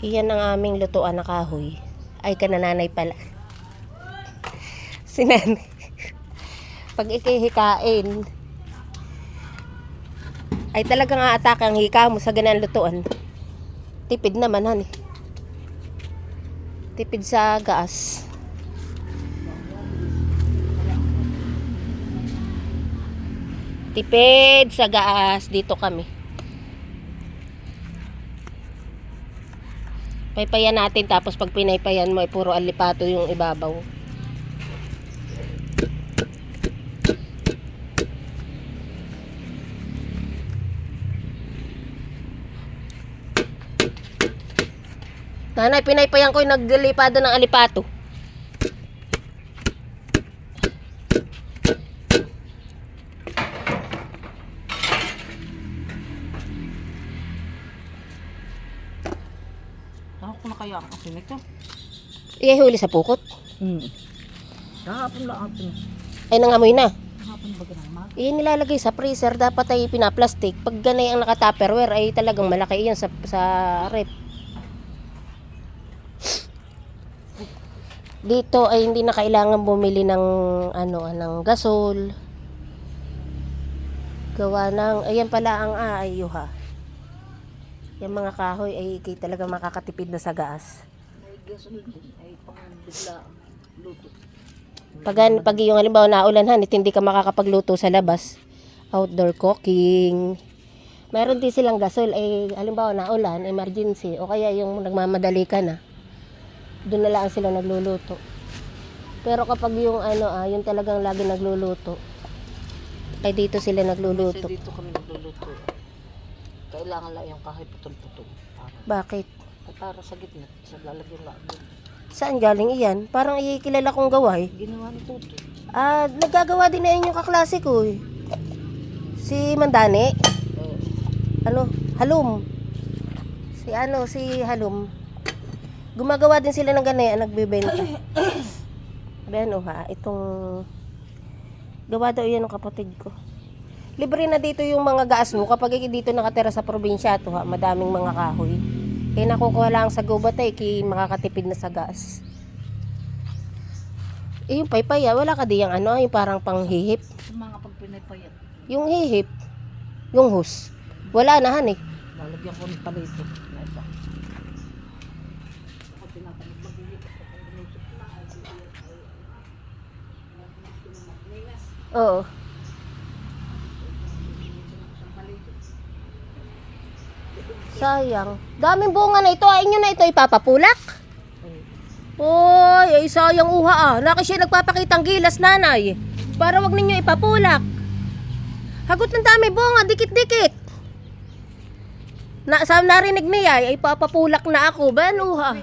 Iyan ang aming lutuan na kahoy. Ay, kanananay pala. Si nanay. Pag ikihikain, ay talagang aatake ang hika mo sa ganang lutuan. Tipid naman, han eh. Tipid sa gas. Tipid sa gas. Dito kami. Paypayan natin, tapos pag pinaypayan mo ay puro alipato yung ibabaw. Nanay, pinaypayan ko yung naglilipado ng alipato. Ako na kaya ang asin ito. Ihuli sa pukot. Kahapon lang hapon. Ay, nangamoy na. Kahapon ba ganang mag? Iyan nilalagay sa freezer, dapat ay pinaplastic. Pag ganay ang naka-tupperware ay talagang malaki iyan sa rep. Dito ay hindi na kailangan bumili ng ng gasol. Gawa ng ayan pala ang ayuha. Yung mga kahoy ay talaga makakatipid na sa gas. May gasol din. Ay pangandila luto. Pag yung halimbawa naulanhan, hindi ka makakapagluto sa labas. Outdoor cooking. Meron din silang gasol ay halimbawa naulan, emergency o kaya yung nagmamadali ka na. Doon na lang sila nagluluto. Pero kapag yung yung talagang lagi nagluluto, ay dito sila nagluluto. Kasi dito kami nagluluto. Kailangan lang yung kahit putol-putol. Bakit? Para sa gitna, sa lalagyan lang. Saan galing iyan? Parang ikilala kong gawa eh. Ginawa ni Tuto. Naggagawa din na yun yung kaklase ko eh. Si Mandane. Halum. Si Halum. Gumagawa din sila ng ganyan, nagbebenta. Itong gawa daw yan ng kapatid ko. Libre na dito yung mga gas mo kapag dito nakatira sa probinsya to madaming mga kahoy. Nakukuha lang sa gubatay makakatipid na sa gas. Yung paypaya, wala ka di yung yung parang panghihip. Sa mga pagpinaypayat. Yung hihip, yung hose. Wala na han eh. Lalagyan ko ng palito. Na ito. Ako tinatanong maghihip ako kung binusok na. Oo. Sayang. Daming bunga na ito. Inyo na ito ipapapulak. Oy, ay sayang uha Naki siya nagpapakitang gilas, nanay. Para wag ninyo ipapulak. Hagot ng dami bunga, dikit-dikit. Narinig niya, ay ipapapulak na ako. Ba, uha?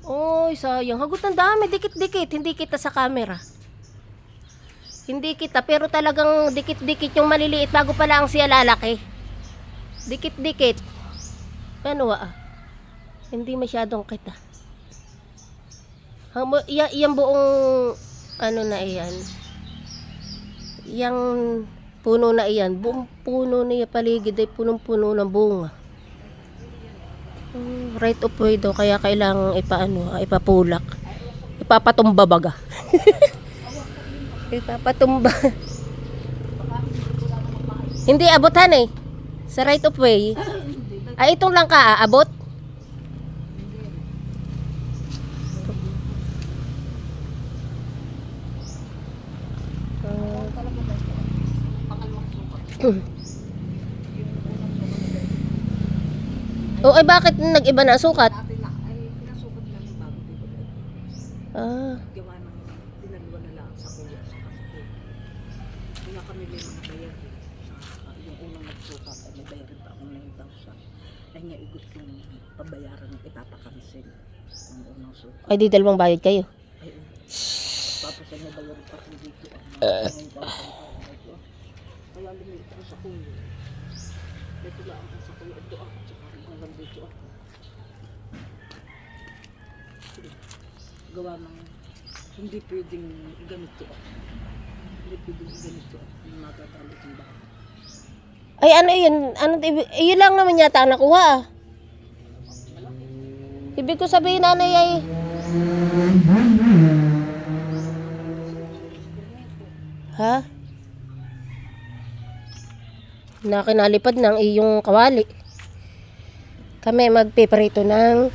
Oy, sayang. Hagot ng dami, dikit-dikit. Hindi kita sa camera. Hindi kita, pero talagang dikit-dikit yung maliliit bago pala ang siya lalaki. Dikit-dikit. Hindi masyadong kita. Yang buong na iyan. Yang puno na iyan. Buong puno na iyan paligid ay punong-puno ng bunga. Right of way daw, kaya kailangang ipapulak. Ipapatumba baga. Ipapatumba. Hindi abutan eh. Sa right of way. Ay, itong lang ka abot? Ay bakit nag-iba na sukat? Ay, pinasukot lang yung bago dito. Gawa ng dinalawa na lang sa kuya. Kaya kami may mga bayar. Yung unang nagsukat ay may bayarin pa akong 9,000. Ay niya gustong pabayaran ng ipapakancel. Ang unang sukat. Ay, di dalawang bayad kayo. Ay, tapos ay may bayarin pa akong dito. 9,000. Kaya lumit ko sa kuya. May tulaan ko sa kuya. Ito ako. Hanggang dito ako. Gawa ng hindi pwedeng ganito ako. Hindi pwedeng ganito ako. Yung magagalit yung bahay. Ay, yun? Yun lang naman yata ang nakuha. Ibig ko sabihin, nanay, ay... Ha? Na kinalipad ng iyong kawali. Kami magpiprito ng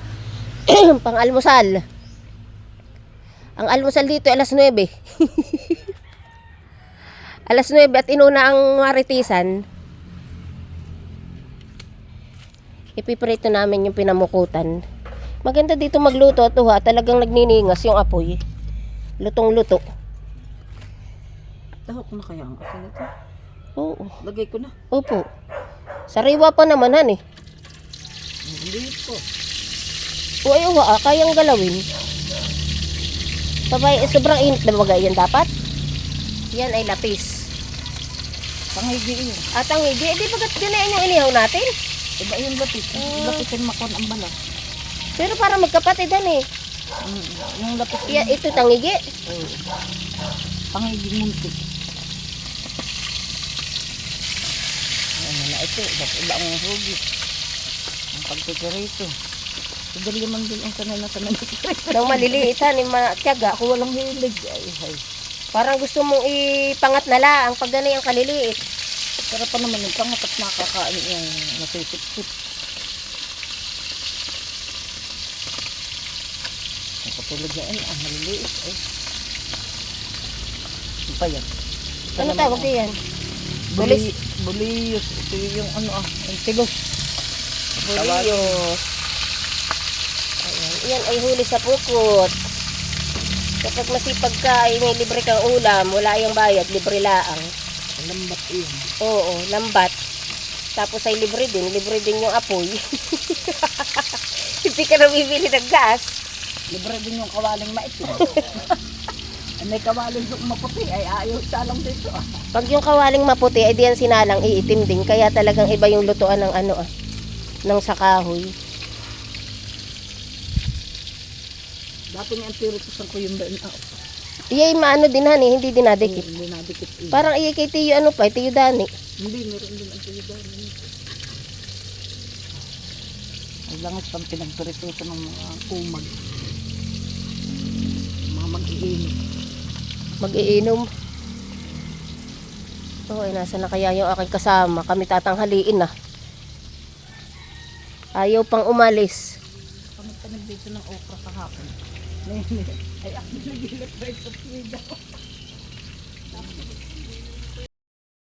pang-almusal. Ang almusal dito alas 9. Alas 9 at inuna ang maritisan. Ipiprito namin yung pinamukutan. Maganda dito magluto at uha. Talagang nagniningas yung apoy. Lutong-luto. Tahok ko na kaya ang asin ito. Oo. Lagay ko na. Opo. Sariwa pa naman han eh. Hindi po. O ay uha, kayang galawin. Babay, sobrang init na bagay yan dapat. Yan ay lapis. Pangigi yun. At ang hindi, di bagat ganayan yung inihaw natin. Iba yung lapis. Lapisin makon ang balat. Pero para magkapatidan eh. Yung lapis. Ito tangigi. Pangigi muntik. Ano na ito. Iba ang rugi. Ang pagpipirito. Madali man din ang sanay na sanay. Nang maliliit han, yung matyaga. Ako walang hilig. Ay. Parang gusto mong ipangat na lang pag ganay ang kaliliit. Pero pa naman yung pangat at nakakain yung nasisip-sip. Ang katulad na ang maliliit. Ay. Ano pa yan? Ano tawag yan? Bulis. Buliyos. Ito yung yung tigos. Buliyos. Ayan. Yan ay huli sa pukot. Kapag masipag ka ay may libre kang ulam, wala yung bayad, libre laang. Lambat yun. Oo, lambat. Tapos ay libre din yung apoy. Hindi ka na bibili ng gas. Libre din yung kawaling maitim. May kawaling maputi ay ayaw sa alam dito. Pag yung kawaling maputi, ay diyan sinalang iitim din. Kaya talagang iba yung lutuan ng ng sakahoy. Dati nga ang piritusan ko yung Iyay maano din han eh, hindi dinadikit. Hindi nadikit eh. Parang iyay kay Tiyo Tiyo Dani. Hindi, meron din ang tuyudan. Ay langis pang pinagpiritusan ng mga kumag. Mga mag-iinit. Mag-iinom. Oo, nasa na kaya yung aking kasama. Kami tatanghaliin na. Ayaw pang umalis. Kami pa dito ng okra kahapon. Ay, ako nagilip pa ito.